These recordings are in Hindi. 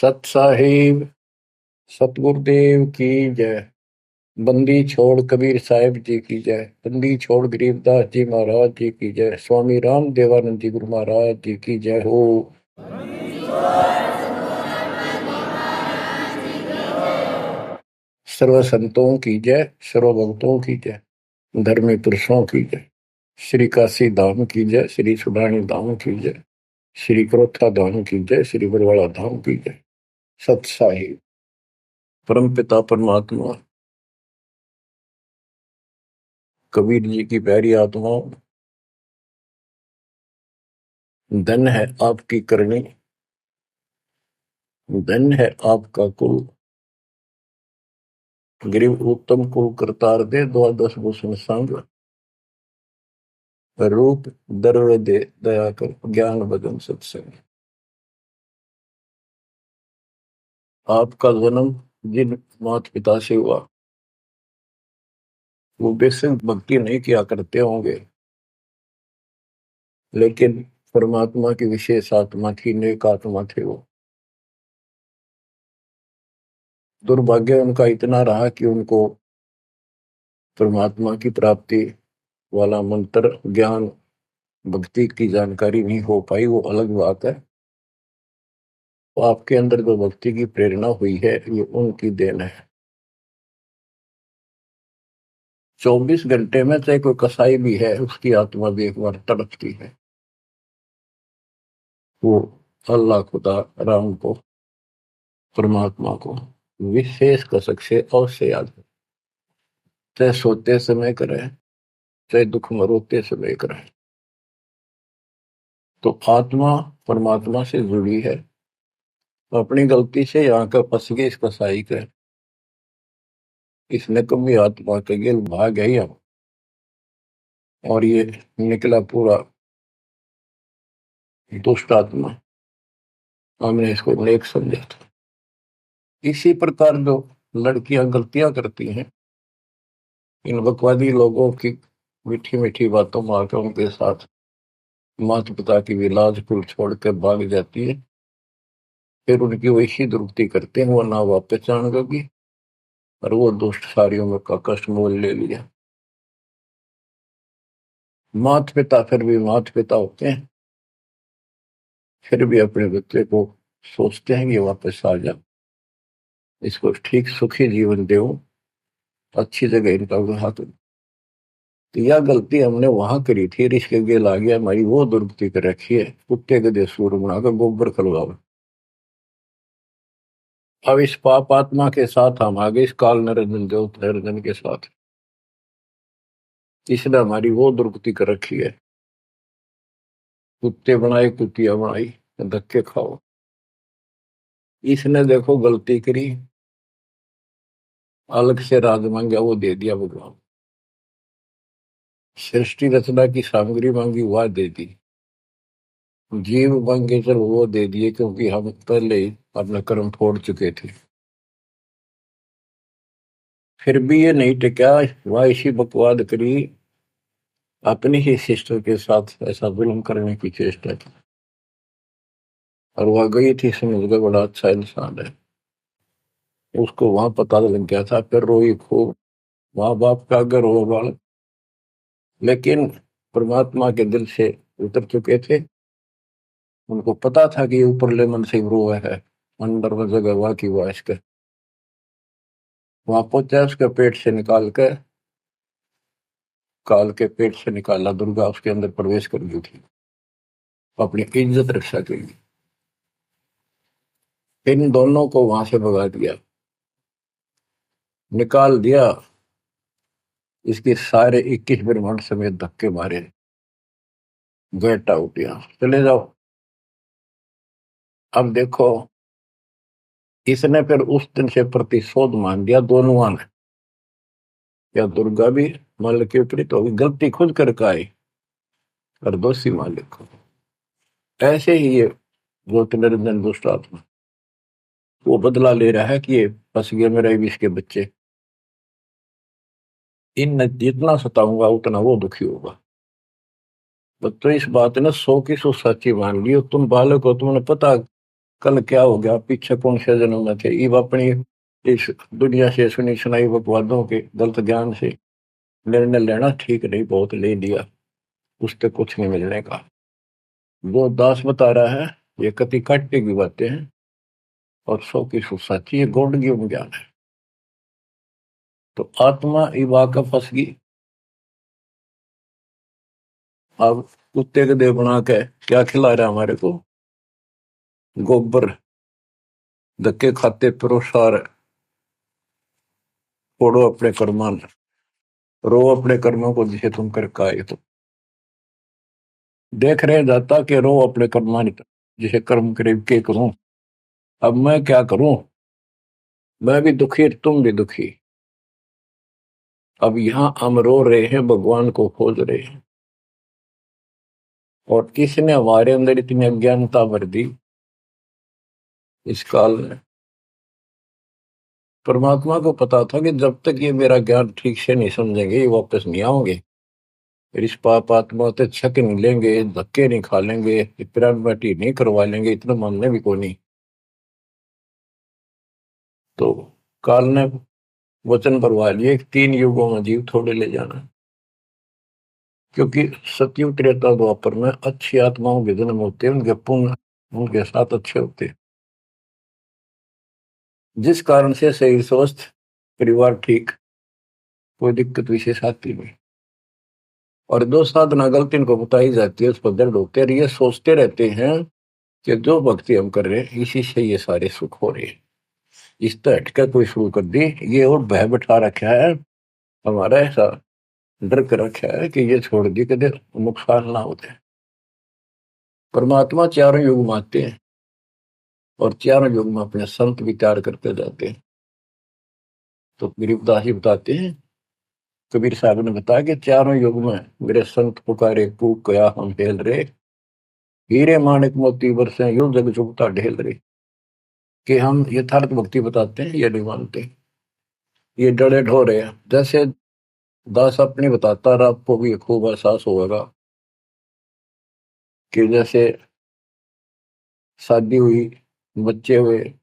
सत साहिब सतगुरुदेव की जय। बंदी छोड़ कबीर साहिब जी की जय। बंदी छोड़ गरीबदास जी महाराज जी की जय। स्वामी राम देवानंद जी गुरु महाराज जी की जय हो। सर्व संतों की जय, सर्व भक्तों की जय, धर्मी पुरुषों की जय। श्री काशी धाम की जय, श्री सुडानी धाम की जय, श्री क्रोथा धाम की जय, श्री बरवाड़ा धाम की जय। सत साहिब परम पिता परमात्मा कबीर जी की प्यारी आत्माओं, धन है आपकी करनी, धन है आपका कुल। गरीब उत्तम को करतार दे, द्वादश भूषण संग रूप दर्व दे, दया कर ज्ञान भजन सत्संग। आपका जन्म जिन माता पिता से हुआ वो बेसिक भक्ति नहीं किया करते होंगे, लेकिन परमात्मा की विशेष आत्मा थी, नेक आत्मा थे वो। दुर्भाग्य उनका इतना रहा कि उनको परमात्मा की प्राप्ति वाला मंत्र ज्ञान भक्ति की जानकारी नहीं हो पाई, वो अलग बात है। तो आपके अंदर जो भक्ति की प्रेरणा हुई है ये उनकी देन है। 24 घंटे में चाहे कोई कसाई भी है उसकी आत्मा भी एक बार तड़पती है, वो अल्लाह खुदा राम को परमात्मा को विशेष कसक से अवश्य याद है। चाहे सोते समय करे, चाहे दुख में रोते समय करे। तो आत्मा परमात्मा से जुड़ी है। अपनी गलती से यहाँ का फंस गए इस कसाई के, इसने कभी आत्मा के गिल भाग गई हम, और ये निकला पूरा दुष्ट आत्मा। हमने इसको नेक समझा था। इसी प्रकार जो लड़कियां गलतियां करती हैं, इन बकवादी लोगों की मीठी मीठी बातों में आकर उनके साथ माता पिता की भी लाज कुल छोड़ कर भाग जाती है। फिर उनकी वैसी दुर्गति करते हैं, वो ना वापस जाने लगी और वो दुष्ट सारियों में का कष्ट मोल ले लिया। माता पिता फिर भी माता पिता होते हैं, फिर भी अपने बच्चे को सोचते हैं कि वापस आ जा, इसको ठीक सुखी जीवन दे, अच्छी जगह इनका विवाह करो। तो यह गलती हमने वहां करी थी, रिश्क गेल आ गया, हमारी वो दुर्गति कर रखी है। कुत्ते गधे सूर बनाकर गोबर खलवाओ। अब इस पाप आत्मा के साथ हम आगे इस काल निरंजन देव निरंजन के साथ, इसने हमारी वो दुर्गति कर रखी है। कुत्ते बनाए कुतिया बनाई, धक्के खाओ। इसने देखो गलती करी, अलग से राज मांगा, वो दे दिया भगवान। सृष्टि रचना की सामग्री मांगी, वह दे दी। जीव मांगे चल वो दे दिए, क्योंकि हम पहले ही अपना कर्म फोड़ चुके थे। फिर भी ये नहीं टिका, वह इसी बकवाद करी, अपनी ही सिस्टर के साथ ऐसा जुल्म करने की चेष्टा की। और वह गई थी, समझ गए बड़ा अच्छा इंसान है, उसको वहां पता लग गया था। फिर रोई खूब, माँ बाप का अगर रो बालक, लेकिन परमात्मा के दिल से उतर चुके थे। उनको पता था कि ऊपरले मन से रो है, अंदर वो जगह वह की वह इसके वहां पहुंचा, उसके पेट से निकाल कर, काल के पेट से निकाला, दुर्गा उसके अंदर प्रवेश कर गई थी अपनी इज्जत रक्षा के लिए। इन दोनों को वहां से भगा दिया, निकाल दिया। इसके सारे 21 ब्रह्मांड समेत धक्के मारे, गेट आउट, यहाँ चले जाओ। अब देखो, इसने फिर उस दिन से प्रतिशोध मान लिया दोनों ने। या दुर्गा भी मालिक के विपरीत होगी, गलती खुद करके आई और दोषी मालिक को। ऐसे ही ये ज्योतिर्निरंजन दुष्ट आत्मा वो बदला ले रहा है कि ये फंस गए मेरे विष के बच्चे, इन जितना सताऊंगा उतना वो दुखी होगा। तो इस बात ने 100 की 100 सच्ची मान ली। तुम बालक हो, तुम्हें पता कल क्या हो गया, पीछे कौन से जन्म में थे, इब अपनी इस दुनिया से सुनी सुनाई बकवादों के गलत ज्ञान से निर्णय लेना ठीक नहीं, बहुत ले लिया, उससे कुछ नहीं मिलने का। जो दास बता रहा है ये कति काटे की बातें हैं और सौ की सौ सच्ची, ये गौड़ ज्ञान है। तो आत्मा इब आकर फंस गई। अब कुत्ते के देह बना के क्या खिला रहा है हमारे को, गोबर, धक्के खाते प्रोसार, फोड़ो अपने कर्मान, रो अपने कर्मों को जिसे तुम कर काए। तो देख रहे जाता कि रो अपने कर्मान जिसे कर्म करीब के करूं, अब मैं क्या करूं, मैं भी दुखी तुम भी दुखी। अब यहां हम रो रहे हैं, भगवान को खोज रहे हैं, और किसने हमारे अंदर इतनी अज्ञानता भर दी इस काल में। परमात्मा को पता था कि जब तक ये मेरा ज्ञान ठीक से नहीं समझेंगे ये वापस नहीं आओगे, फिर इस पाप आत्मा से छक नहीं लेंगे, धक्के नहीं खा लेंगे, पिरान बैठी नहीं करवा लेंगे, इतना मानने भी को नहीं। तो काल ने वचन भरवा लिए 3 युगों में जीव थोड़े ले जाना, क्योंकि सतयुग त्रेता द्वापर में अच्छी आत्माओं के जन्म होते हैं, उनके पुण्य उनके साथ अच्छे होते हैं, जिस कारण से शरीर स्वस्थ, परिवार ठीक, कोई दिक्कत विशेष आती नहीं। और दो साधना गलती इनको बताई जाती है, उस पर दर्द होते हैं, ये सोचते रहते हैं कि जो भक्ति हम कर रहे हैं इसी से ये सारे सुख हो रहे हैं, इस तरह हटकर कोई शुरू कर दी, ये और भय बैठा रखा है हमारा, ऐसा डर कर रखा है कि ये छोड़ दी कदे नुकसान ना होते। परमात्मा चारों युग मानते हैं और चारों युग में अपने संत विचार करते जाते हैं। तो गरीबदास जी बताते हैं, कबीर साहब ने बताया कि चारों युग में मेरे संत पुकारे कूक कया हम हेल रे, हीरे माणिक मोती बरसे यूं जग चुगता ढेल रे। कि हम यथार्थ भक्ति बताते हैं ये नहीं मानते, ये डरे ढो रहे हैं। जैसे दास अपनी बताता रहा, आपको भी खूब एहसास होगा कि जैसे शादी हुई, बच्चे हुए,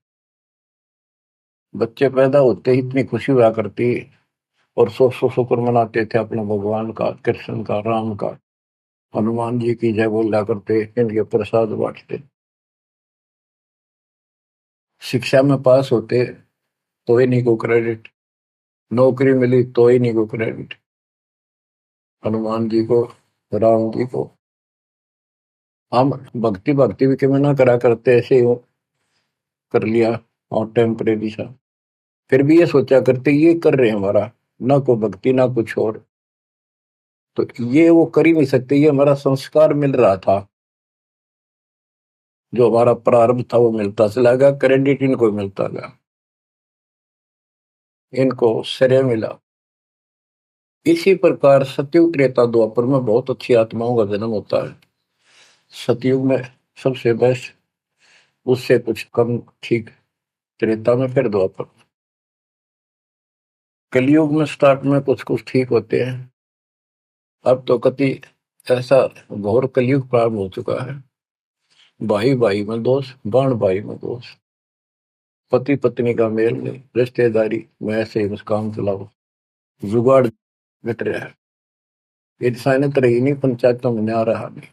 बच्चे पैदा होते ही इतनी खुशी हुआ करती, और सौ सौ शुक्र मनाते थे अपने भगवान का, कृष्ण का, राम का, हनुमान जी की जय बोला करते, इनके प्रसाद बांटते। शिक्षा में पास होते तो ही नहीं को क्रेडिट, नौकरी मिली तो ही नहीं को क्रेडिट, हनुमान जी को, राम जी को। हम भक्ति भक्ति भी क्यों ना करा करते, ऐसे ही कर लिया और टेम्परेरी सा, फिर भी ये सोचा करते ये कर रहे हैं हमारा, ना को भक्ति ना कुछ और, तो ये वो कर ही नहीं सकते, ये हमारा संस्कार मिल रहा था, जो हमारा प्रारंभ था वो मिलता चला गया, क्रेडिट इनको मिलता गया, इनको श्रेय मिला। इसी प्रकार सतयुग त्रेता द्वापर में बहुत अच्छी आत्माओं का जन्म होता है। सतयुग में सबसे बेस्ट, उससे कुछ कम ठीक, त्रेता में, फिर द्वापर। कलयुग में स्टार्ट में कुछ कुछ ठीक होते हैं, अब तो कति ऐसा घोर कलयुग प्रारंभ हो चुका है। भाई भाई में दोष, बाण भाई में दोष, पति पत्नी का मेल नहीं, रिश्तेदारी में ऐसे ही काम चलाओ, जुगाड़ मिट रहा है, इंसानियत रही नहीं, पंचायतों में न्याय रहा नहीं,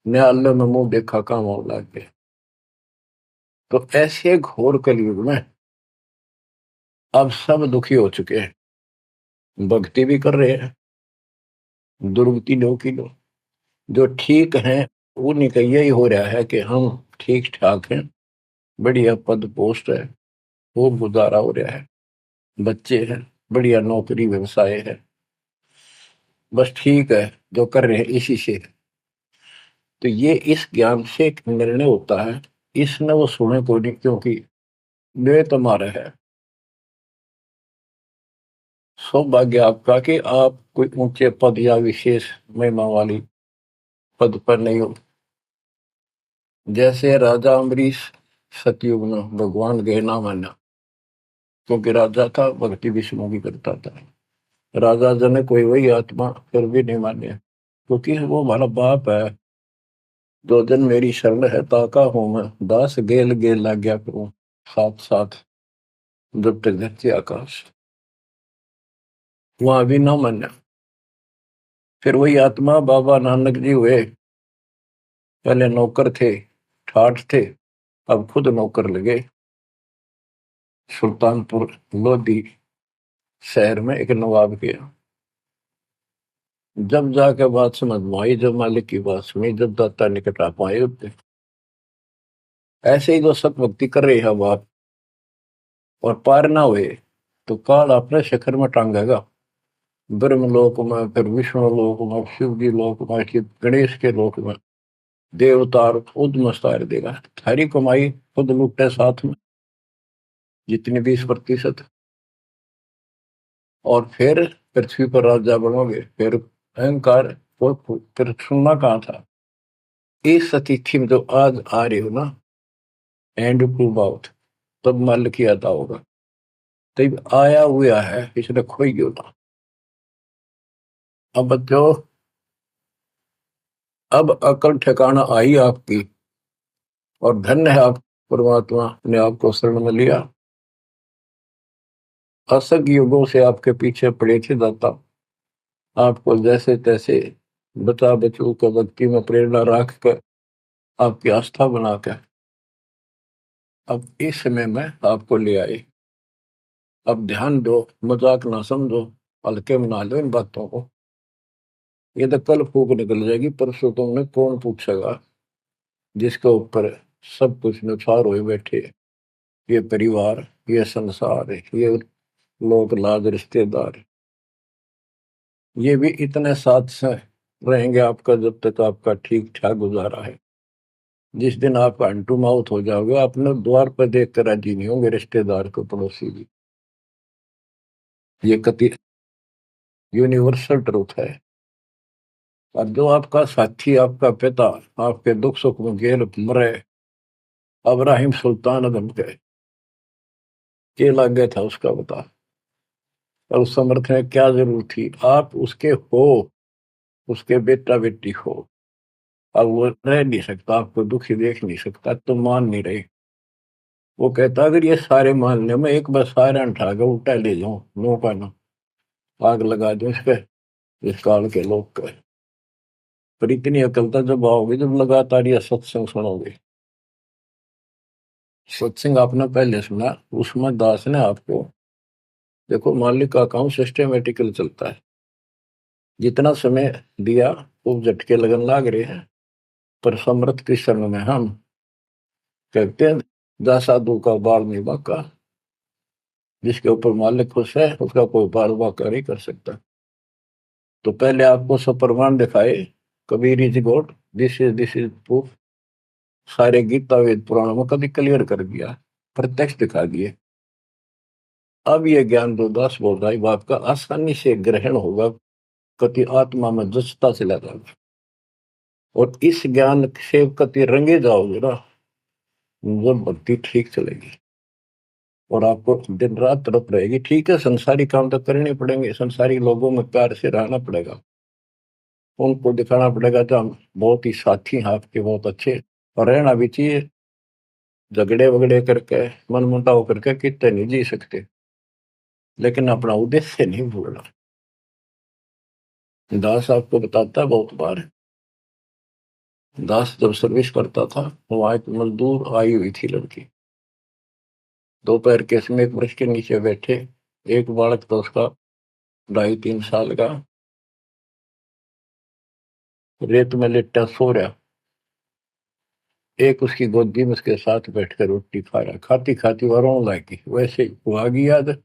न्यायालय में मुंह देखा काम हो लागे। तो ऐसे घोर कलयुग में अब सब दुखी हो चुके हैं, भक्ति भी कर रहे हैं, दुर्गति लो की लो, जो ठीक हैं उन्हीं का यही हो रहा है कि हम ठीक ठाक हैं, बढ़िया पद पोस्ट है, खूब गुजारा हो रहा है, बच्चे हैं, बढ़िया नौकरी व्यवसाय है, बस ठीक है जो कर रहे हैं इसी से। तो ये इस ज्ञान से एक निर्णय होता है, इसने वो सुने को नहीं, क्योंकि वे तुम्हारा है। सौभाग्य आपका कि आप कोई ऊंचे पद या विशेष महिमा वाली पद पर नहीं हो। जैसे राजा अम्बरीश सतयुग में भगवान गए ना माना, क्योंकि राजा था, भक्ति विष्णु की करता था, राजा जनक कोई वही आत्मा फिर भी नहीं माने, क्योंकि वो हमारा बाप है, दो दिन मेरी शरण है ताका हूं मैं, दास गेल गेल लाग्या करूं, साथ साथ जब तक धरती आकाश। वहां भी न मान्या। फिर वही आत्मा बाबा नानक जी हुए। पहले नौकर थे, ठाठ थे, अब खुद नौकर लगे। सुल्तानपुर लोधी शहर में एक नवाब के यहाँ। जब जाके बात समझ में आई, जब मालिक की बात सुनी, जब दाता निकट आ पाए उतने। ऐसे ही जो सत भक्ति कर रहे हैं बाप और पार ना हुए तो काल अपने शिखर में टांगेगा। ब्रह्मलोक में, फिर विष्णु लोक में, शिव जी लोक में, फिर गणेश के लोक में देवतार खुद मस्तार देगा। थारी कमाई खुद लुटे साथ में जितनी 20%। और फिर पृथ्वी पर राजा बनोगे। फिर अहंकार और फिर सुनना कहाँ था। इस अतिथि में जो आज आ रहे हो ना, एंड प्रूव आउट, तब मल की आता होगा। तब आया हुआ है, इसने खोई क्यों ना। अब जो अब अकल ठिकाना आई आपकी, और धन्य है आप, परमात्मा ने आपको शरण में लिया। असंग युगों से आपके पीछे पड़े थे दाता, आपको जैसे तैसे बचा बचू कर भक्ति में प्रेरणा रख कर आपकी आस्था बनाकर अब इस समय में आपको ले आए। अब ध्यान दो, मजाक ना समझो, हल्के में ना लो इन बातों को। ये तो कल फूक निकल जाएगी, परसों तुमने कौन पूछेगा जिसके ऊपर सब कुछ नुसार हुए बैठे। ये परिवार, ये संसार, ये लोग लाज रिश्तेदार, ये भी इतने साथ से रहेंगे आपका जब तक आपका ठीक ठाक गुजारा है। जिस दिन आप अंटू माउथ हो जाओगे, अपने द्वार पर देख कर राजी नहीं होंगे रिश्तेदार को, पड़ोसी भी। ये कति यूनिवर्सल ट्रूथ है। और जो आपका साथी, आपका पिता, आपके दुख सुख में गेल मरे, अब्राहिम सुल्तान अदम के लागे था उसका बता। और उस समर्थ में क्या जरूरत थी, आप उसके हो, उसके बेटा बेटी हो। अब वो रह नहीं सकता, आपको दुखी देख नहीं सकता, तो मान नहीं रहे। वो कहता अगर ये सारे मान ले, मैं एक बार सारे उठा के उल्टा ले जाऊं, नो का ना, आग लगा दूं इस पे, इस काल के लोग का। पर इतनी अकलता जब आओगे जब लगातार ये सत्संग सुनोगे। सत्संग आपने पहले सुना, उसमें दास ने आपको, देखो मालिक का काम सिस्टमेटिकल चलता है। जितना समय दिया वो झटके लगन लाग रहे हैं। पर समर्थ के शरण में हम कहते हैं, जा साधु का बाल नहीं बांका। जिसके ऊपर मालिक खुश है उसका कोई बाल बांका नहीं कर सकता। तो पहले आपको सब प्रमाण दिखाए, Kabir is God, this is proof. सारे गीता वेद पुराणों में कभी क्लियर कर दिया, प्रत्यक्ष दिखा दिए। अब ये ज्ञान जो दास बोल रहा है वो आपका आसानी से ग्रहण होगा, कति आत्मा में जचता चला जाएगा। और इस ज्ञान से कति रंगे जाओगे ना, वो भक्ति ठीक चलेगी। और आपको दिन रात तड़प रहेगी। ठीक है, संसारी काम तो करने पड़ेंगे, संसारी लोगों में प्यार से रहना पड़ेगा, उनको दिखाना पड़ेगा जो हम बहुत ही साथी हैं आपके, बहुत अच्छे। और रहना भी चाहिए। झगड़े वगड़े करके, मन मुटाव करके कितने नहीं जी सकते, लेकिन अपना उद्देश्य नहीं भूलना। दास आपको बताता है बहुत बार, दास जब सर्विस करता था, वहां एक मजदूर आई हुई थी लड़की। दोपहर के समय एक वृक्ष के नीचे बैठे, एक बालक था उसका 2.5-3 साल का, रेत में लिट्टा सो रहा। एक उसकी गोदी में उसके साथ बैठकर रोटी खा रहा, खाती खाती वो रोने लगी। वैसे ही वो आ गई याद।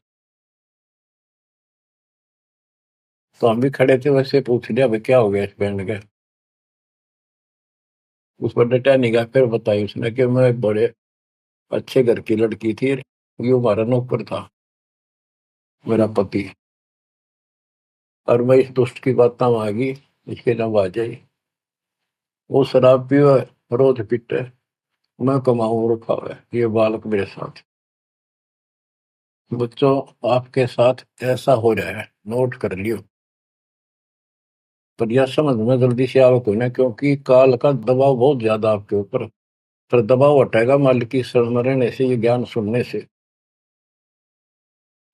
तो हम भी खड़े थे, वैसे पूछ लिया भाई क्या हो गया इस बैंड का। उस पर डटा नहीं गया। फिर बताई उसने कि मैं एक बड़े अच्छे घर की लड़की थी, ये हमारा नौकर था, मेरा पति। और मैं इस दुष्ट की बात में आ गई, इसके नाम आ जाई। वो शराब पियो, रोज पीटे, मैं कमाऊं और खावे, ये बालक मेरे साथ। बच्चों, आपके साथ ऐसा हो रहा है, नोट कर लियो। पर यह समझ में जल्दी से आओ कोई ना, क्योंकि काल का दबाव बहुत ज्यादा आपके ऊपर। पर दबाव हटेगा मालिक की शरण में रहने से, ये ज्ञान सुनने से।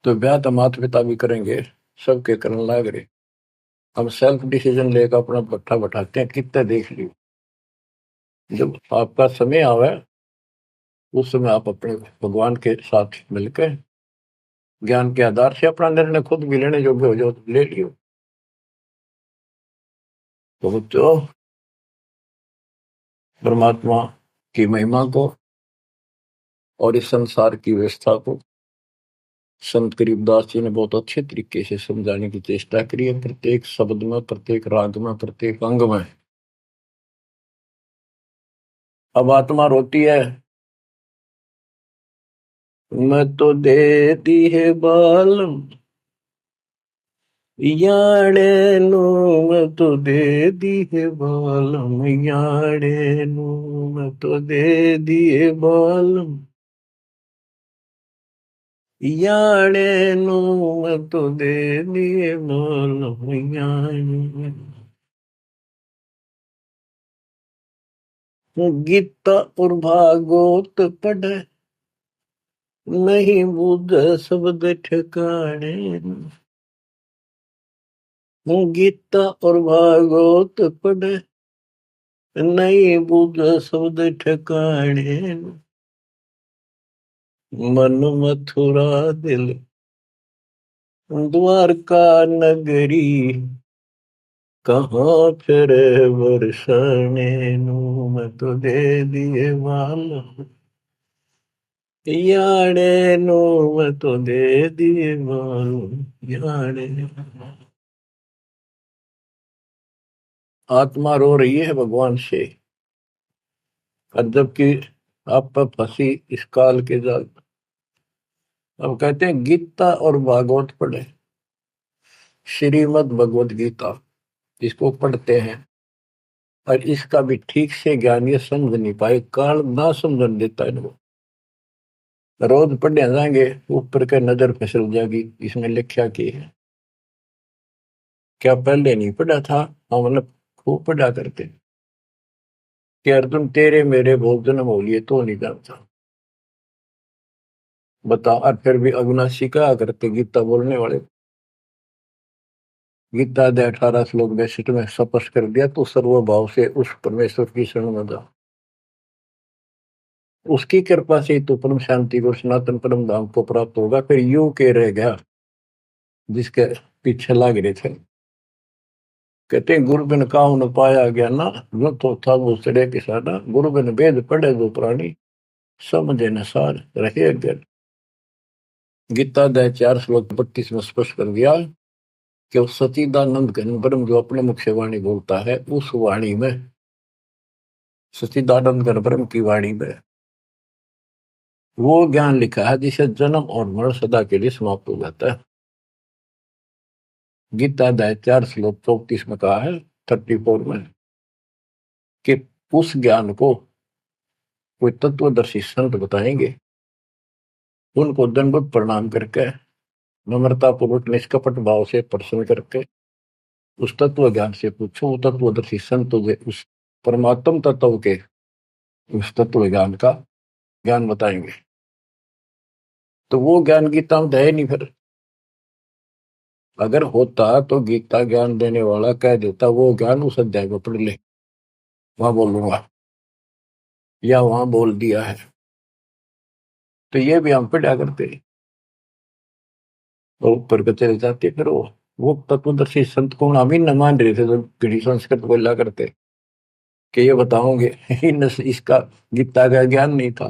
तो ब्याह तो माता पिता भी करेंगे, सबके करने लाग रहे। हम सेल्फ डिसीजन लेकर अपना पट्टा बैठाते हैं, कितने देख लियो। जब आपका समय आवे उस समय आप अपने भगवान के साथ मिलकर ज्ञान के आधार से अपना निर्णय खुद भी लेने योग्य हो जाओ तो ले लियो। तो बच्चों, परमात्मा की महिमा को और इस संसार की व्यवस्था को संत करीबदास जी ने बहुत अच्छे तरीके से समझाने की चेष्टा करी है, प्रत्येक शब्द में, प्रत्येक राग में, प्रत्येक अंग में। अब आत्मा रोती है, मैं तो दे दी है बालम याड़े नो, मैं तो दे दी है बालम याड़े नो, मैं तो दे दिए बालम याड़े नो, मैं तो दे दिए बालम याड़े। गीता और भागवत पढ़े नहीं बुझ शब्द ठिकाने, गीता और भागवत पढ़े नहीं बुझ शब्द ठिकाने, मन मथुरा दिल द्वारका नगरी, कहाँ फिर बरसाने नू, मैं तो दे दिए बाल याड़े नो, मैं तो दे दिए बाल याड़े। आत्मा रो रही है भगवान से, और जबकि आप पर फंसी इस काल के जाल। अब कहते हैं गीता और भागवत पढ़े, श्रीमद् भगवत गीता इसको पढ़ते हैं और इसका भी ठीक से ज्ञान ये समझ नहीं पाए, काल ना समझ देता है इनको। रोज पढ़ने जाएंगे, ऊपर के नजर फिसल जाएगी, इसमें लिखा की है। क्या पहले नहीं पढ़ा था? हाँ, मतलब खूब पढ़ा करते कि अर्जुन तेरे मेरे बहुत जन्म हो लिए तो नहीं जानता। बताओ, और फिर भी अविनाशी कहा करते गीता बोलने वाले। गीता अध्याय 18 श्लोक 62 में स्पष्ट कर दिया, तो सर्वभाव से उस परमेश्वर की शरण में जा, उसकी कृपा से तो परम शांति को, सनातन परम धाम को प्राप्त होगा। फिर यू के रह गया जिसके पीछे लाग रहे थे। कहते हैं गुरु बिन काहू न पाया गया ना, जो तो था वो सड़े किसाना, गुरु बिन वेद पढ़े जो प्राणी, समझे न सार रहे अज्ञान। गीता अध्याय 4 श्लोक 32 में स्पष्ट कर दिया कि उस सचिदानंद घन ब्रह्म जो अपने मुख से वाणी बोलता है, उस वाणी में, सचिदानंद घन ब्रह्म की वाणी में वो ज्ञान लिखा है जिसे जन्म और मरण सदा के लिए समाप्त हो जाता है। गीता अध्याय 4 श्लोक 34 में कहा है, 34 में, कि उस ज्ञान को कोई तत्वदर्शी संत बताएंगे, उनको दंडवत प्रणाम करके, नम्रता पूर्वक निष्कपट भाव से प्रश्न करके उस तत्व ज्ञान से पूछो। वो तत्वदर्शी संत उस परमात्म तत्व के, उस तत्व ज्ञान का ज्ञान बताएंगे। तो वो ज्ञान गीता में है नहीं। फिर अगर होता तो गीता ज्ञान देने वाला कह देता वो ज्ञान उस अध्याय में पढ़ ले, वहां बोलूंगा, या वहां बोल दिया है। तो ये भी हम पढ़ा करते और ऊपर को चले जाते। फिर वो तत्वदर्शी संत को हम ही न मान रहे थे, तो घड़ी संस्कृत बोला करते कि ये बताओगे इन इसका गीता का ज्ञान नहीं था।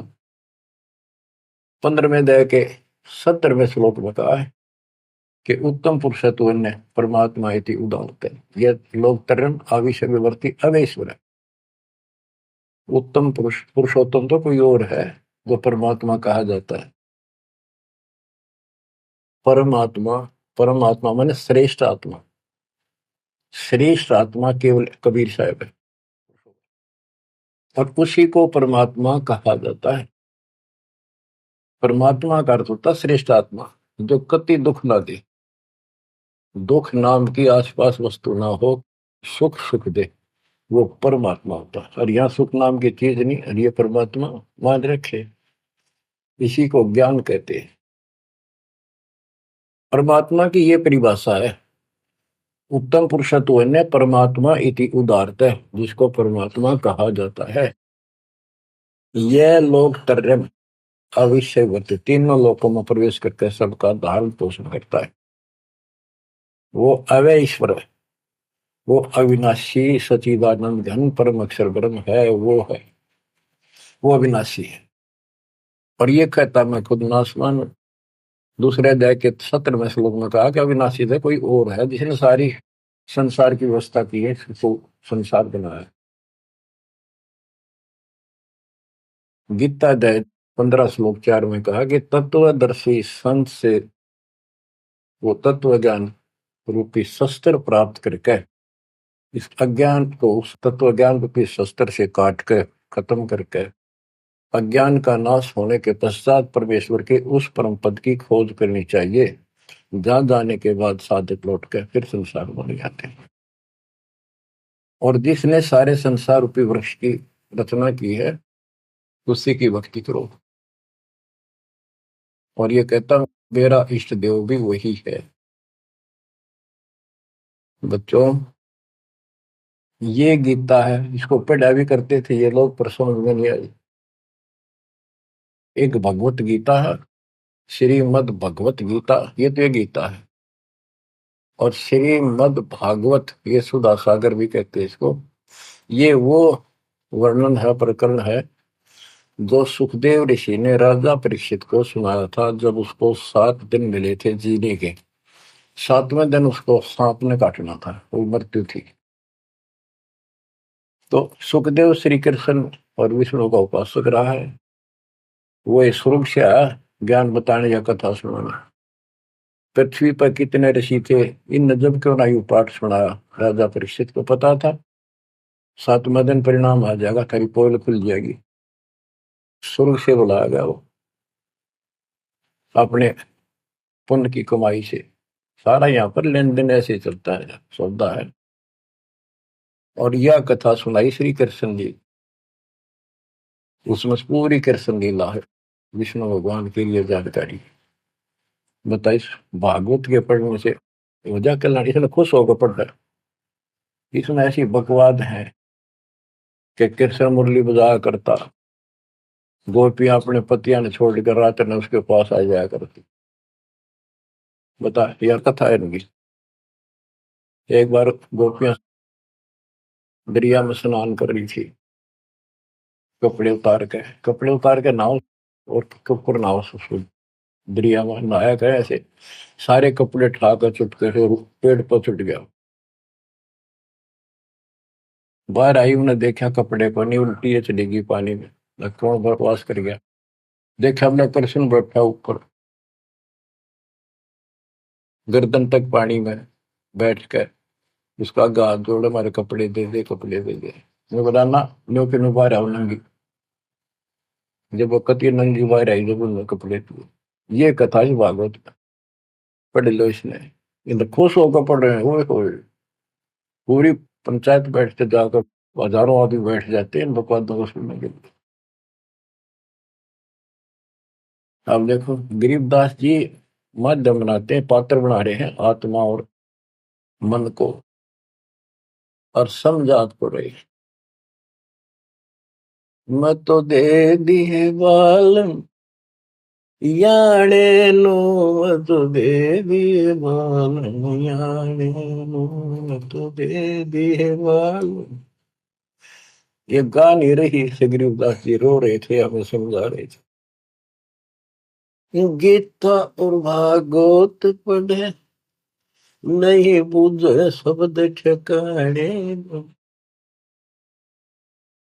15वें अध्याय के 17वें श्लोक में कहा है कि उत्तम पुरुषत्व ने परमात्मा इति उदाहरते, ये लोग तरन आविष्य विवर्ती अवेश्वर है। उत्तम पुरुष, पुरुषोत्तम तो कोई और है जो परमात्मा कहा जाता है। परमात्मा, परमात्मा माने श्रेष्ठ आत्मा, श्रेष्ठ आत्मा केवल कबीर साहब है, और उसी को परमात्मा कहा जाता है। परमात्मा का अर्थ होता है श्रेष्ठ आत्मा, जो कति दुख ना दे, दुख नाम की आसपास वस्तु ना हो, सुख सुख दे, वो परमात्मा होता है। और यहाँ सुख नाम की चीज नहीं, और ये परमात्मा मान रखे, इसी को ज्ञान कहते हैं। परमात्मा की ये परिभाषा है, उत्तम पुरुषत्व ने परमात्मा इति उदारत है, जिसको परमात्मा कहा जाता है। यह लोग त्रयम् अविषयवत, तीनों लोकों में प्रवेश करके सबका धारण पोषण करता है। वो अव्यय ईश्वर है, वो अविनाशी सचिदानंद घन परम अक्षर ब्रह्म है, वो है, वो अविनाशी है। और ये कहता मैं खुद नासवान। दूसरे अध्याय के 17वें श्लोक में कहा कि अविनाशी है, कोई और है जिसने सारी संसार की व्यवस्था की है, इसको संसार बनाया। गीता अध्याय 15 श्लोक 4 में कहा कि तत्वदर्शी संत से वो तत्व ज्ञान रूपी शस्त्र प्राप्त करके इस अज्ञान को उस तत्व ज्ञान रूपी शस्त्र से काट कर खत्म करके अज्ञान का नाश होने के पश्चात परमेश्वर के उस परम पद की खोज करनी चाहिए, जहां जाने के बाद साधक लौट कर फिर संसार बन जाते हैं। और जिसने सारे संसार रूपी वृक्ष की रचना की है, उसी की भक्ति करो। और ये कहता मेरा इष्ट देव भी वही है। बच्चों, ये गीता है, इसको पढ़ा भी करते थे ये लोग, पर समझ में नहीं आई। एक भगवत गीता है, श्रीमद् भगवत गीता, ये तो ये गीता है। और श्रीमद् भागवत, ये सुधा सागर भी कहते हैं इसको। ये वो वर्णन है, प्रकरण है, जो सुखदेव ऋषि ने राजा परीक्षित को सुनाया था जब उसको 7 दिन मिले थे जीने के। 7वें दिन उसको सांप ने काटना था, वो मृत्यु थी। तो सुखदेव श्री कृष्ण और विष्णु का उपासक रहा है, वो स्वर्ग से आया ज्ञान बताने या कथा सुनाने। पृथ्वी पर कितने ऋषि थे, इन जब क्यों ना यू पाठ सुनाया। राजा परीक्षित को पता था 7वें दिन परिणाम आ जाएगा, तेरी पोल खुल जाएगी। स्वर्ग से बुलाया गया वो, अपने पुण्य की कमाई से। सारा यहाँ पर लेन देन ऐसे चलता है, सौदा है। और यह कथा सुनाई श्री कृष्ण जी, उसमें पूरी कृष्ण लीला है, विष्णु भगवान के लिए जानकारी बताइए। भागवत के पढ़ने से वजह कल्याण, इसने खुश होकर पढ़ रहा है। इसमें ऐसी बकवाद है कि कृष्ण मुरली बजाया करता, गोपियां अपने पतियां ने छोड़कर रात में उसके पास आ जाया करती। बता यार, कथा है इनकी। एक बार गोपियां दरिया में स्नान कर रही थी, कपड़े उतार के नाव, और कपड़ नाव से दरिया में नहाया गया ऐसे, सारे कपड़े उठाकर चुटके से पेड़ पर चुट गया। बाहर आई, उन्हें देखा कपड़े को नहीं, उल्टी है चली गई पानी में, कौन बकवास कर गया। देखा हमने कृष्ण बैठा ऊपर, गर्दन तक पानी में बैठ कर उसका गाल जोड़े, हमारे कपड़े दे दे, कपड़े दे दे। मैं बोला ना, न्यो के न्यो बाहर आओ नंगी। जब वो कति नंगी बाहर आई, जब उन्होंने कपड़े दिए। ये कथा ही भागवत में, पढ़ लो इसने। इन खुश होकर पढ़ रहे हैं, वो पूरी पंचायत बैठते जाकर, हजारों आदमी बैठ जाते हैं इन बकवादों को सुनने के लिए। अब देखो गरीबदास जी माध्यम बनाते हैं, पात्र बना रहे हैं आत्मा और मन को, और समझात को रही। मैं तो दे दिए बालम याड़े लो, मैं तो दे दिए बालम याड़े लो, मैं तो दे दिए बालम। ये गा नहीं रही से, गरीबदास जी रो रहे थे, हमें समझा रहे थे। गीता और भागवत पढ़े, नहीं बुझे शब्द ठिकाने।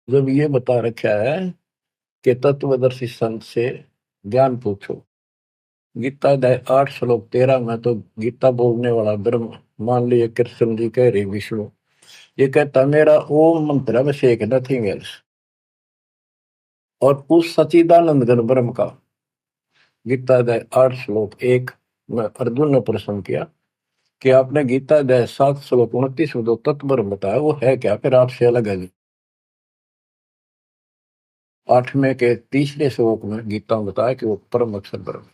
जब ये बता रखा है कि तत्वदर्शी संत से ज्ञान पूछो, गीता अध्याय 8 श्लोक 13 में तो गीता बोलने वाला ब्रह्म, मान लीजिए कृष्ण जी कह रहे विष्णु, ये कहता मेरा ओम मंत्र में शेख नथिंग एल्स। और उस सचिदानंद घन ब्रह्म का, गीता अध्याय 8 श्लोक 1 में अर्जुन ने प्रश्न किया कि आपने गीता अध्याय 7 श्लोक 29 में जो तत्व ब्रह्म बताया वो है क्या, फिर आपसे अलग है। 8वें के तीसरे श्लोक में गीता में बताया कि वो परम अक्षर ब्रह्म।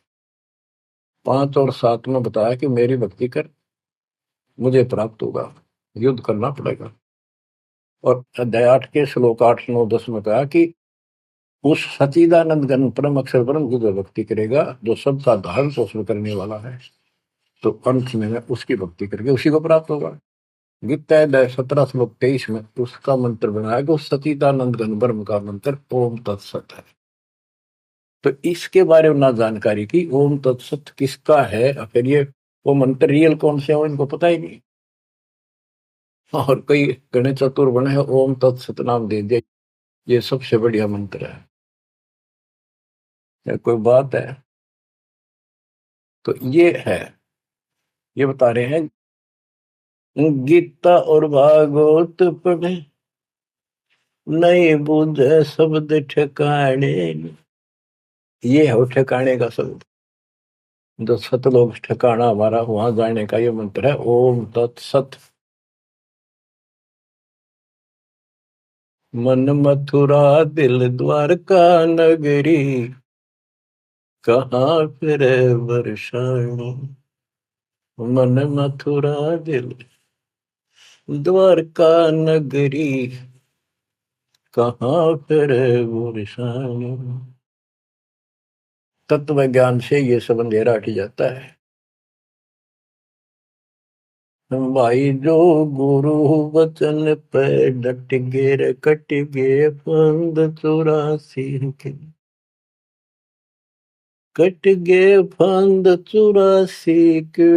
5 और 7 में बताया कि मेरी भक्ति कर मुझे प्राप्त होगा, युद्ध करना पड़ेगा। और अध्याय 8 के श्लोक 8 9 10 में कहा कि उस सचिदानंद घन परम अक्षर ब्रह्म की जो भक्ति करेगा, जो सबका धारण पोषण करने वाला है, तो अंत में उसकी भक्ति करके उसी को प्राप्त होगा। गीता अध्याय 17 श्लोक 23 में उसका मंत्र बनाया कि उस सचिदानंद घन ब्रह्म का मंत्र ओम तत्सत है। तो इसके बारे में ना जानकारी की, ओम तत्सत किसका है, फिर ये वो मंत्र रियल कौन से हो इनको पता ही नहीं। और कई गणेश चतुर बने हैं, ओम तत्सत नाम दे दिया, ये सबसे बढ़िया मंत्र है। या कोई बात है। तो ये है, ये बता रहे हैं गीता और भागवत पढ़े नहीं बुझे शब्द ठिकाने। ये है ठिकाने का शब्द, जो सतलोक ठिकाना हमारा, वहां जाने का ये मंत्र है ओम तत्सत। मन मथुरा दिल द्वारका नगरी, कहाँ फिर वर्षाणी। मन मथुरा दिल द्वारका नगरी, कहाँ फिर वर्षाणी। तत्व ज्ञान से ये सब अंधेरा हट जाता है। भाई जो गुरु वचन पे डट गे कट गे फंद 84 के, कट गे फंद 84 के,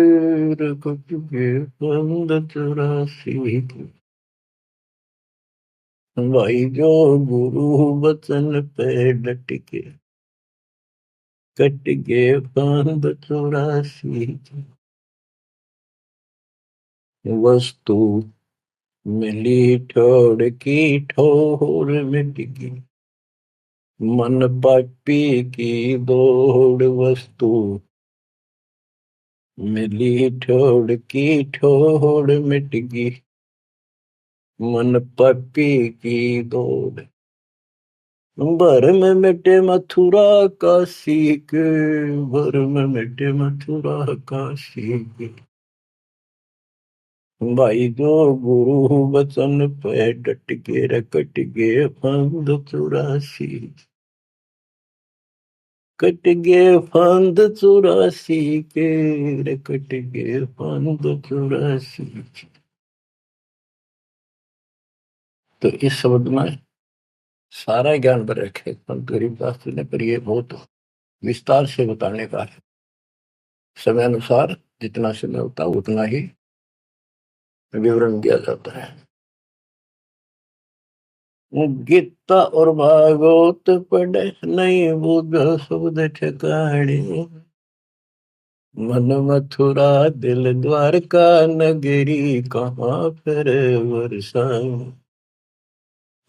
कट गे फंद 84 के। भाई जो गुरु वचन पे डट के कट गे फंद 84 के। वस्तु मिली ठोड़ की ठोर मिट गई, मन पापी की दौड़। वस्तु मिली ठोड़ की ठोड़ मिट गई, मन पापी की दौड़। भर में मिटे मथुरा काशी के, भर में मिटे मथुरा काशी के। भाई जो गुरु वचन पे डट के रकट गे फंद 84, कट गे फंद 84 के, कट गे फंद 84। तो इस शब्द में सारा ज्ञान भर रखे संत गरीबदास जी ने, पर ये बहुत विस्तार से बताने का है। समय अनुसार जितना समय होता है उतना ही विवरण दिया जाता है। गीता और भागवत पढ़े नहीं बुझ शब्द ठिकाने, मन मथुरा दिल द्वारका नगरी, कहाँ फिर वर्षाई।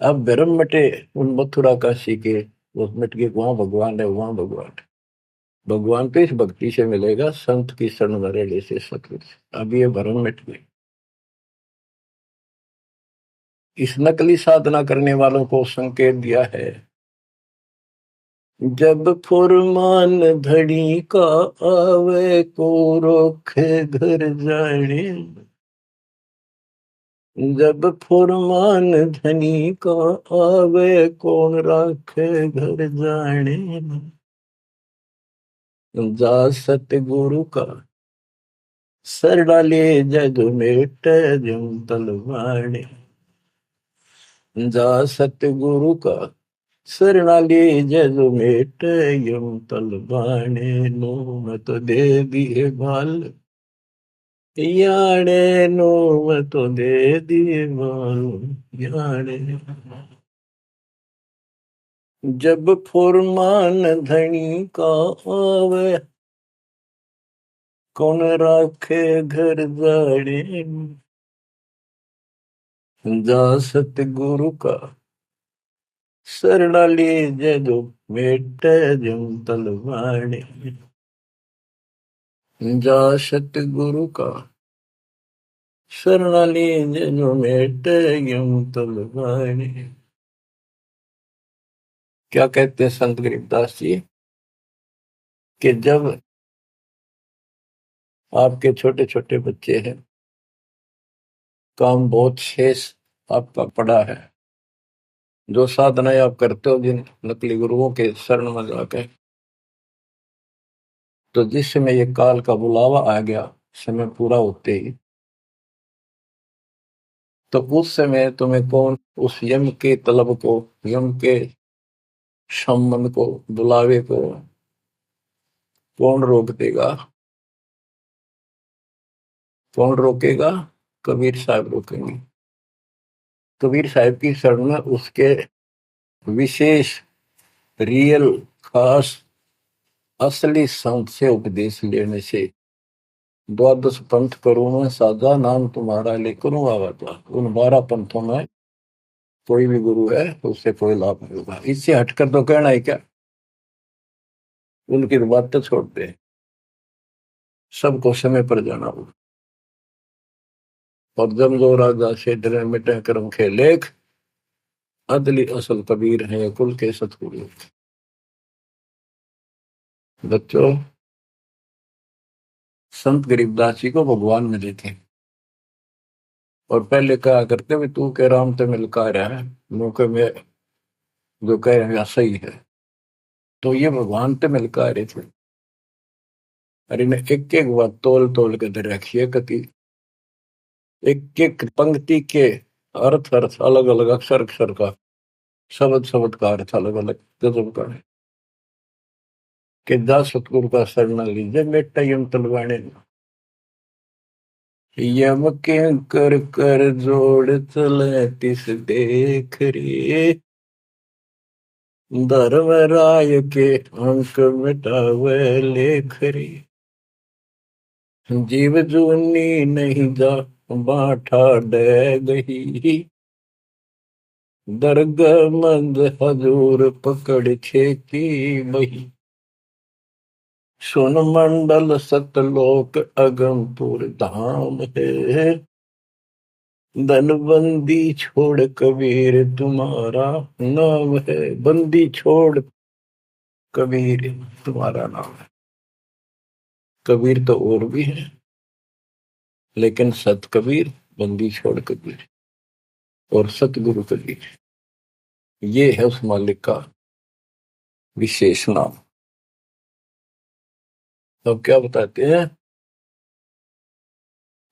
अब भ्रम मटे उन मथुरा काशी के, वो मिट के वहां भगवान है, वहां भगवान है। भगवान तो इस भक्ति से मिलेगा, संत की शरण में रहने से सतगुरु से। अब ये भ्रम मिट गए। इस नकली साधना करने वालों को संकेत दिया है, जब फुरमान धड़ी का आवे को रोखे घर जाने। जब फुरमान धनी का आवे कौन राखे घर जाने। जा सतगुरु का सर डाले जग मेट जम तलवाने। जा सतगुरु का शरणाली जग मेट यम तलवाने। नो मत दे दिए बाल याने, नो मत दे दिए बाल याने। जब फुरमान धनी का आवे कौन राखे घर जाने। जा सतगुरु का शरणाली जदो मेट जम तलवाने। जा सतगुरु का शरणाली जो मेट यूं तलवाने। क्या कहते हैं संत गरीबदास जी कि जब आपके छोटे छोटे बच्चे हैं, काम बहुत शेष आपका पड़ा है, जो साधनाएं आप करते हो जिन नकली गुरुओं के शरण में जाकर, तो जिस समय ये काल का बुलावा आ गया, समय पूरा होते ही, तो उस समय तुम्हें कौन उस यम के तलब को, यम के सम्मन को, बुलावे को कौन रोक देगा? कौन रोकेगा? कबीर साहब रोकेंगे। कबीर साहब की शरण में उसके विशेष, रियल, खास, असली संत से उपदेश लेने से, द्वादश पंथ करूं मैं साधा, नाम तुम्हारा लेकर आवाजा। उन 12 पंथों में कोई भी गुरु है उससे कोई लाभ नहीं होगा। इससे हटकर तो कहना है क्या? उनकी बात तो छोड़ दे, सबको समय पर जाना होगा। और जब जो राजा से डरे मिटे कर्म के लेख, अदली असल कबीर है कुल के सतगुरु। बच्चों, संत गरीबदास जी को भगवान मिले थे, और पहले कहा करते भी तू के राम ते मिलका रहा है, मौके में जो कह रहे हैं सही है। तो ये भगवान ते मिलका रहे थे, और इन्हें एक एक बात तोल तोल के दे रखी है कति, एक एक पंक्ति के अर्थ अर्थ अलग अलग, अक्षर अक्षर का, शब्द शब्द का अर्थ अलग अलग गजब का है। कि जा सतगुरु का शरण लीजिए बेटा यम तलवाने, यम के कर कर जोड़ चले तिस देख रे, धर्म राय के अंक मिटावे लेख रे, जीव जूनी नहीं जा बाठा डे गही, दर्ग मंद हजूर पकड़ छेती बही, सुन मंडल सतलोक अगमपुर धाम है, धनबंदी छोड़ कबीर तुम्हारा नाम है। बंदी छोड़ कबीर तुम्हारा नाम है। कबीर तो और भी है, लेकिन सत कबीर, बंदी छोड़ कबीर और सतगुरु कबीर, ये है उस मालिक का विशेष नाम। तो क्या बताते हैं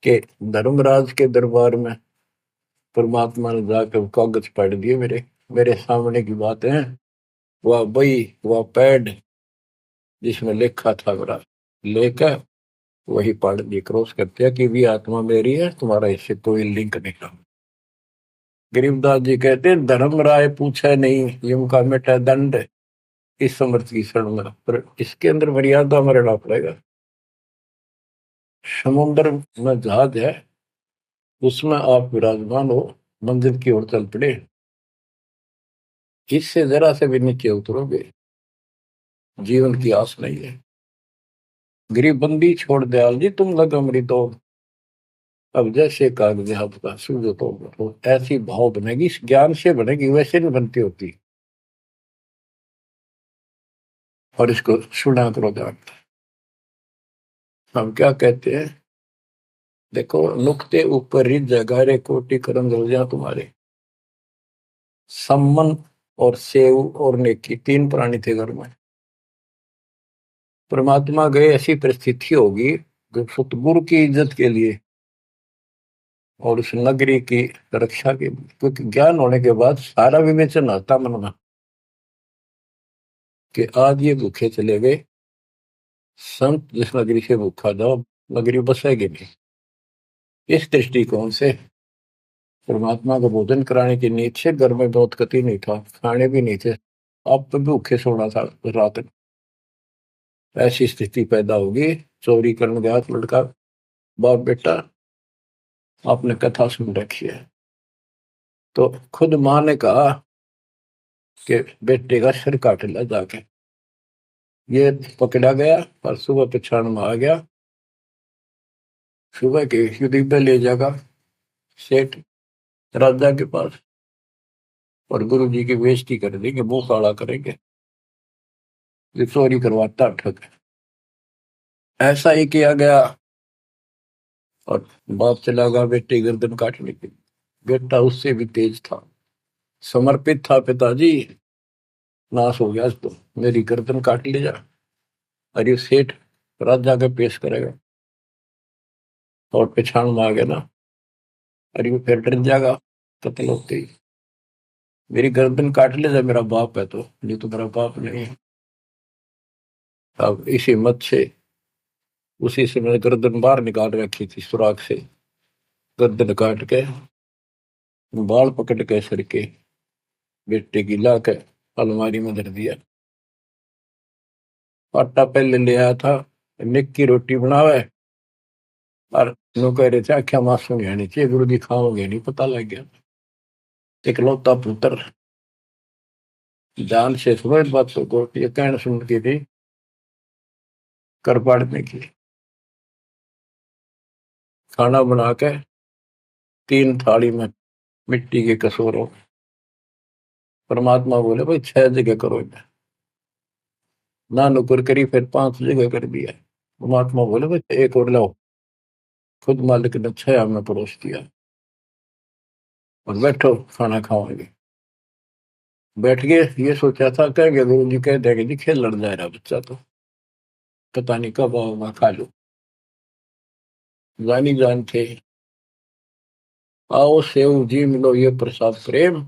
कि धर्मराज के दरबार में परमात्मा ने जाकर कागज पढ़ दिए, मेरे मेरे सामने की बात है। वह बई, वह पैड जिसमें लिखा था मेरा, लेकर वही पढ़ दी, क्रॉस करते हैं कि भी आत्मा मेरी है, तुम्हारा इससे कोई लिंक नहीं रहा। गरीबदास जी कहते हैं धर्म राय पूछे नहीं, यम का मिटा दंड, इस समर्थ की शरण में, पर इसके अंदर मर्यादा में रहना पड़ेगा। समुद्र में जहाज है, उसमें आप विराजमान हो, मंजिल की ओर चल पड़े, इससे जरा से भी नीचे उतरोगे, जीवन की आस नहीं है। गरीबबंदी छोड़ दयाल जी तुम लग अमृत दो, अब जैसे कागज आपका सूझो तो ऐसी भाव बनेगी, इस ज्ञान से बनेगी, वैसे नहीं बनती होती। और इसको सुना करो ध्यान। हम क्या कहते हैं, देखो नुक्ते ऊपर रिज जगारे कोटि करम रोजा तुम्हारे, सम्मन और सेव और नेकी, 3 प्राणी थे घर में। परमात्मा गए, ऐसी परिस्थिति होगी जो सतगुरु की इज्जत के लिए और उस नगरी की रक्षा के लिए, क्योंकि ज्ञान होने के बाद सारा विवेचन आता मन में कि आज ये भूखे चले गए, संत जिस नगरी से भूखा जाओ नगरी बसेगी नहीं। इस दृष्टिकोण से परमात्मा को भोजन कराने की नींद से घर में बहुत कति नहीं था, खाने भी नहीं थे, अब तो भूखे सोना था रात में। ऐसी स्थिति पैदा होगी, चोरी करने गया लड़का, बाप बेटा, आपने कथा सुन रखी है। तो खुद माँ ने कहा कि बेटे का सिर काट ला जाके, ये पकड़ा गया और सुबह पछाड़ में आ गया, सुबह के युद्ध पे ले जाएगा सेठ राजा के पास, और गुरु जी की बेइज्जती कर देंगे, मुंह काला करेंगे, ये चोरी करवाता ठग। ऐसा ही किया गया, और बाप चला गया बेटे गर्दन काटने के लिए। बेटा उससे भी तेज था, समर्पित था, पिताजी नाश हो गया तो मेरी गर्दन काट ले जा। अरे सेठ राजा के पेश करेगा और पिछाड़ मांगे ना, अरे वो फिर डर जाएगा कत्ल होते ही, मेरी गर्दन काट ले जा, मेरा बाप है तो, नहीं तो मेरा बाप नहीं है। अब इस हिम्मत से उसी से मैंने गर्दन बाहर निकाल रखी थी सुराख से, गर्दन काट के बाल पकड़ के सर के बेटे की ला के अलमारी में धर दिया। आटा पहले ले आया था, निक की रोटी बनावे, और नो कह रहे थे आख्या मासूम नहीं चाहिए, गुरु जी खाओगे नहीं, पता लग गया। इकलौता पुत्र जान से समझ बातों को, ये कहना सुन के थी कर पाड़ने की। खाना बना के 3 थाली में मिट्टी के कसूरों, परमात्मा बोले भाई 6 जगह करो, ना नुकर करी, फिर 5 जगह कर दिया। परमात्मा बोले भाई एक और लाओ, खुद मालिक ने 6 में परोस दिया, और बैठो खाना खाओगे। बैठ गए, ये सोचा था कहेंगे गुरु जी कह देंगे जी खेल लड़ जा रहा बच्चा, तो पता नहीं कब आओ खा लो, जानी जान थे। आओ सेव जी मिलो ये प्रसाद प्रेम,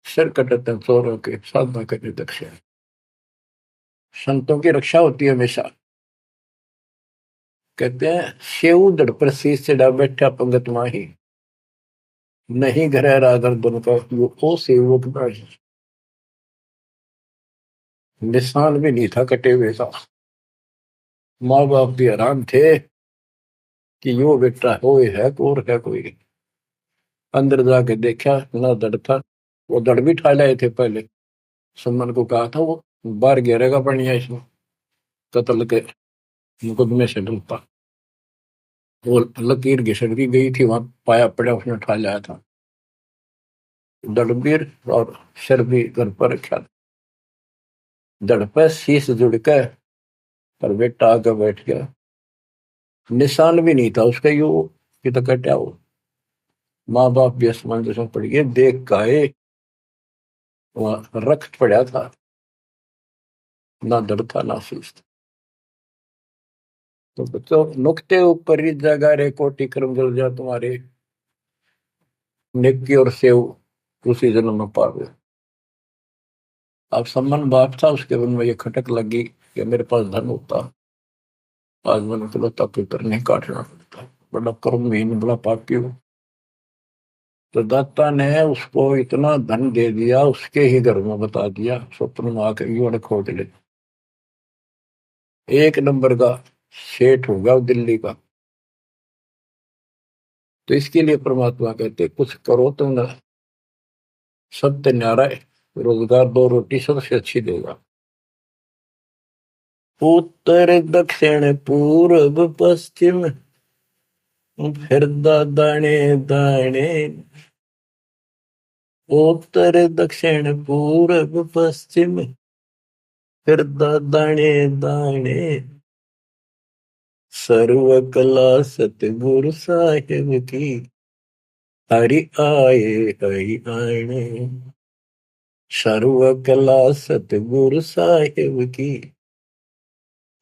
सिर कटते चोरों के साधना करने दक्षिण। संतों की रक्षा होती है हमेशा। कहते हैं सेव दड़ पर शीश चढ़ा बैठा पंगत माही, नहीं घर रागर बन का वो सेवक नहीं। निशान भी नहीं था कटे हुए का। माँ बाप भी हैरान थे कि यो बेटा हो है और है कोई। अंदर जाके देखा ना दड़ था, वो दड़ भी ठा लाए थे पहले। सुमन को कहा था वो बाहर गिरेगा बढ़िया इसमें, कत्ल के मुकदमे से डूबता। वो लकीर घिसट की गई थी, वहां पाया पड़ा, उसने उठा लाया था। दड़बीर और सिर भी घर पर रखा था, दड़ पे शीश जुड़ के, पर बेटा आगे बैठ गया। निशान भी नहीं था उसका, यू कि तो कटा हो। माँ बाप भी असमंजस में पड़ गए, देख गाये वहां रक्त पड़ा था, ना दड़ था ना शीश था। तो बच्चों नुक्ते ऊपर ही जगह रे, कोटि कर्म जल जा तुम्हारे, नेकी और सेव उसी जन्म में पावे। अब सम्मान बाप था, उसके मन में ये खटक लगी कि मेरे पास धन होता, आज मैंने इकलौता पुत्र नहीं काटना पड़ता, बड़ा कर्महीन बड़ा पापी हूँ। तो दाता ने उसको इतना धन दे दिया, उसके ही घर में बता दिया, स्वप्न में आकर युवा खोज ले, 1 नंबर का सेठ होगा दिल्ली का। तो इसके लिए परमात्मा कहते कुछ करो तो ना, सत्य न्यारा है, रोजगार 2 रोटी सबसे अच्छी देगा। उत्तर दक्षिण पूर्व पश्चिम फिर दाने दाने, उत्तर दक्षिण पूर्व पश्चिम फिर दाने दाने, सर्व कला सतगुरु साहिब की, हरि आए हरि आने। सर्व कला सतगुरु साहिब की,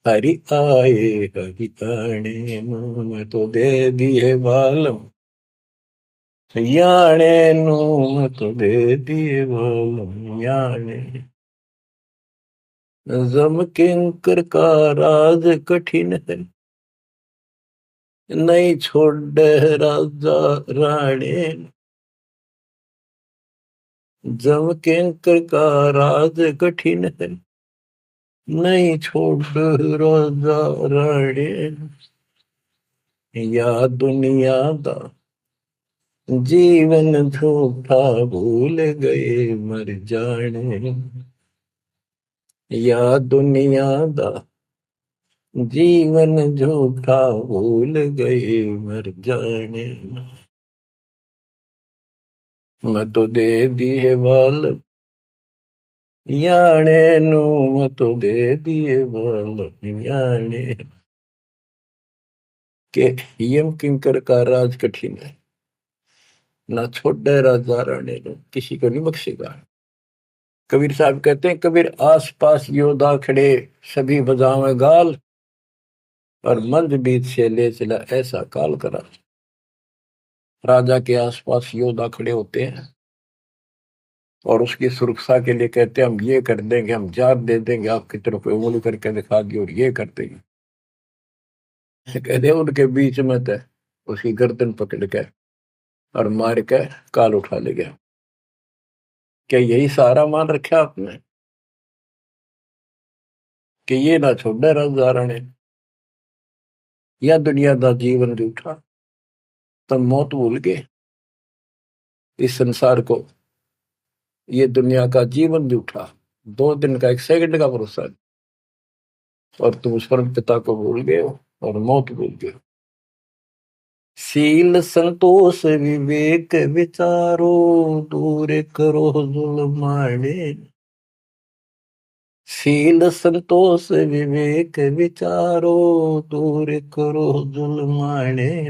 हरि आए हरि आने। मैं तो दे दिए बालम याने नू, मैं तो दे दिए बालम याने। जम किंकर का राज कठिन है, नहीं छोड़ राजा राणे। जम किंकर का राज कठिन है, नहीं छोड़ राजा राणे। या दुनिया दा जीवन झूठा भूल गए मर जाने, या दुनिया दा जीवन झूठा भूल गए मर जाने, मैं तो दे दिए बाल याने नू, मैं तो दे दिए बाल याने। के यम किंकर का राज कठिन है, ना छोड़े राजा राणे नो, किसी को नहीं बख्शेगा। कबीर साहब कहते हैं, कबीर आस पास योद्धा खड़े सभी बजावे गाल, और मंद बीच से ले चला ऐसा काल करा। राजा के आसपास योद्धा खड़े होते हैं और उसकी सुरक्षा के लिए कहते हैं, हम ये कर देंगे, हम जात दे देंगे, आपकी तरफ उंगली करके दिखा दी और ये कर देंगे। कहते हैं उनके बीच में थे, उसकी गर्दन पकड़ के और मार के काल उठा ले गया। क्या यही सहारा मान रखा आपने कि ये ना छोड़े राजा ने, या दुनिया का जीवन रूठा, तो मौत भूल गए इस संसार को, ये दुनिया का जीवन रूठा, 2 दिन का 1 सेकंड का भरोसा नहीं, और तुम उस परम पिता को भूल गए हो और मौत भूल गए हो। शील संतोष विवेक विचारो, दूर करो जुल्माने। शील संतोष विवेक विचारो, दूर करो जुल्माने।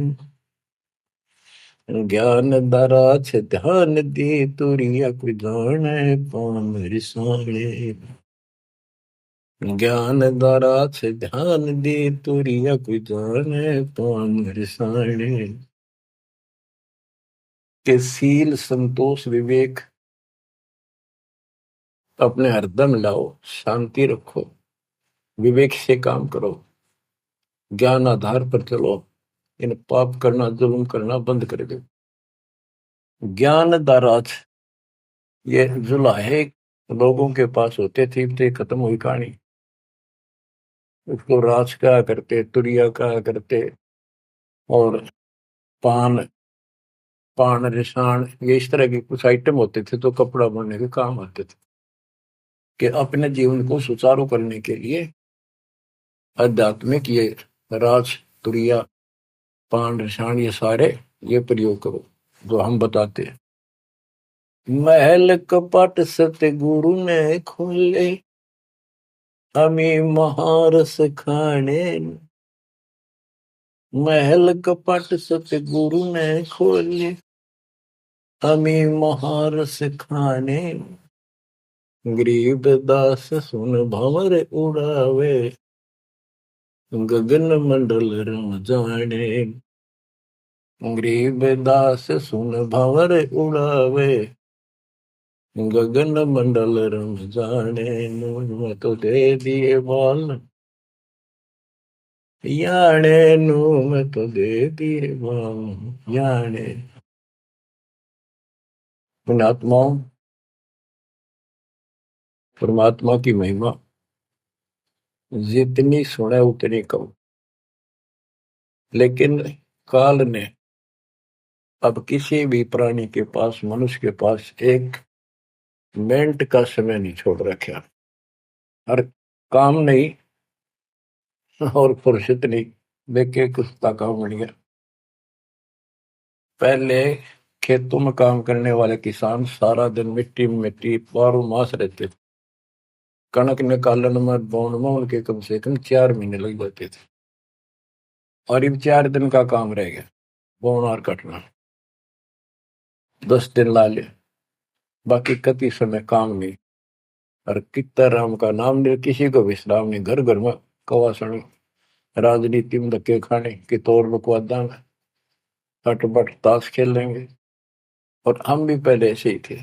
ज्ञान दरा छ ध्यान दी, तुरिया कोई जाने पान रिसाणे। ज्ञान दरा छ ध्यान दी, तुरिया कोई जाने पान रिसाणे। के शील संतोष विवेक अपने हरदम लाओ, शांति रखो, विवेक से काम करो, ज्ञान आधार पर चलो, इन पाप करना जुल्म करना बंद कर दो। ज्ञान दाराज, ये जुलाहे लोगों के पास होते थे, तो खत्म हुई कहानी। उसको राज कहा करते, तुरिया कहा करते, और पान पान रिसाण, ये इस तरह के कुछ आइटम होते थे तो कपड़ा बनने के काम आते थे। कि अपने जीवन को सुचारू करने के लिए आध्यात्मिक ये राज तुरिया पान रिसाण ये सारे ये प्रयोग करो जो हम बताते हैं। महल कपट सतगुरु ने खोले, हमें महारस खाने। महल कपट सतगुरु ने खोले, हमें महारस खाने। गरीब दास सुन भंवर उड़ावे, गगन मंडल रम जाने। गरीब दास सुन भंवर उड़ावे, गगन मंडल रम जाने। मैं तो दे दिए बाल याने नू, मैं तो दे दिए बाल याने। पुण्यात्माओं, परमात्मा की महिमा जितनी सुने उतनी कम। लेकिन काल ने अब किसी भी प्राणी के पास, मनुष्य के पास 1 मिनट का समय नहीं छोड़ रखा। हर काम नहीं और फुर्सत नहीं, देखे कुत्ता काम बन गया। पहले खेतों में काम करने वाले किसान सारा दिन मिट्टी में मिट्टी 12 मास रहते थे। कणक निकालन में बोन में उनके कम से कम 4 महीने लग जाते थे, और अब 4 दिन का काम रह गया, बोन और कटना 10 दिन ला ले, बाकी कति समय काम नहीं। और कितना राम का नाम नहीं, किसी को विश्राम नहीं, घर घर में कवासण, राजनीति में धक्के खाने की तौर बकवादा में हटबट ताश खेल लेंगे। और हम भी पहले ऐसे ही थे।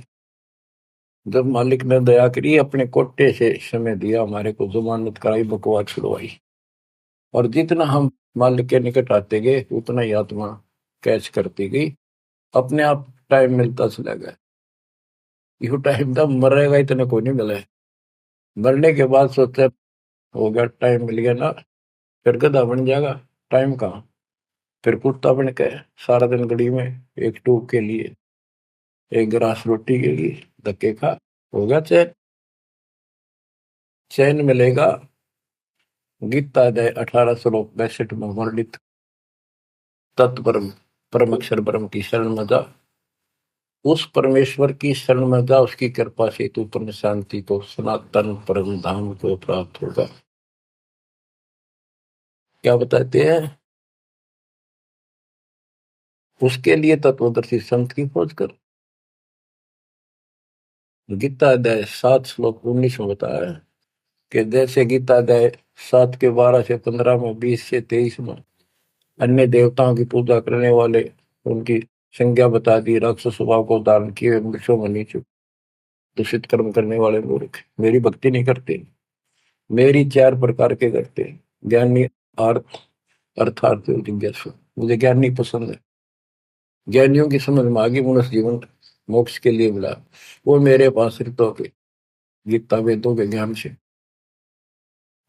जब मालिक ने दया करी, अपने कोटे से समय दिया, हमारे को जमानत कराई, बकवाद छुड़वाई, और जितना हम मालिक के निकट आते गए उतना ही आत्मा कैच करती गई, अपने आप टाइम मिलता चला गया। यू टाइम तब मरेगा इतना कोई नहीं मिला है। मरने के बाद सोचा हो गया, टाइम मिल गया ना, फिर गधा बन जाएगा, टाइम कहाँ। फिर कुत्ता बन के सारा दिन गली में एक टूक के लिए, एक गिलास रोटी के लिए धक्के खा, हो गया चैन। चैन मिलेगा गीता अध्याय 18 श्लोक 62 में वर्णित तत्परम परम अक्षर ब्रह्म की शरण में जा, उस परमेश्वर की शरण में जा, उसकी कृपा से तू परम शांति को, सनातन परम धाम को प्राप्त होगा। क्या बताते हैं? उसके लिए तत्वदर्शी संत की खोज कर। गीता अध्याय 7 श्लोक 19 में बताया है कि जैसे गीता अध्याय 7 के 12 से 15 में, 20 से 23 में अन्य देवताओं की पूजा करने वाले, उनकी संज्ञा बता दी, राक्षस स्वभाव को धारण किए वृक्षों में नीचे दूषित कर्म करने वाले मूर्ख मेरी भक्ति नहीं करते। मेरी 4 प्रकार के करते, ज्ञानी, अर्थ अर्थार्थ जिज्ञासु। मुझे ज्ञानी पसंद है। ज्ञानियों की समझ में आगे मनुष्य जीवन मोक्ष के लिए मिला, वो मेरे पास ऋतों के गीता वेदों के ज्ञान से,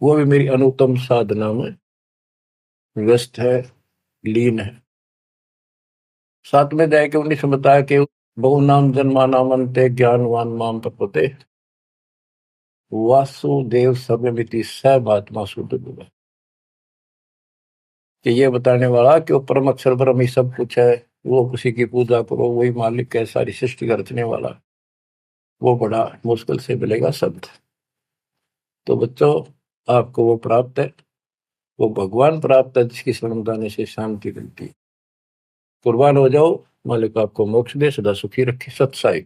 वो भी मेरी अनुत्तम साधना में व्यस्त है, लीन है। 7 में जाए के 19 में बताया कि बहु नाम जन्मा नामंते ज्ञानवान माम प्रपते वासुदेव सर्वमिति सर्वात्मा शुद्ध बुद्धि। कि ये बताने वाला कि वो परम अक्षर ब्रह्म ही सब कुछ है, वो उसी की पूजा करो, वही मालिक है, सारी सृष्टि का रचने वाला, वो बड़ा मुश्किल से मिलेगा शब्द। तो बच्चों, आपको वो प्राप्त है, वो भगवान प्राप्त है जिसकी शरण जाने से शांति मिलती है। कुर्बान हो जाओ, मालिक आपको मोक्ष दे, सदा सुखी रखे। सत्साई।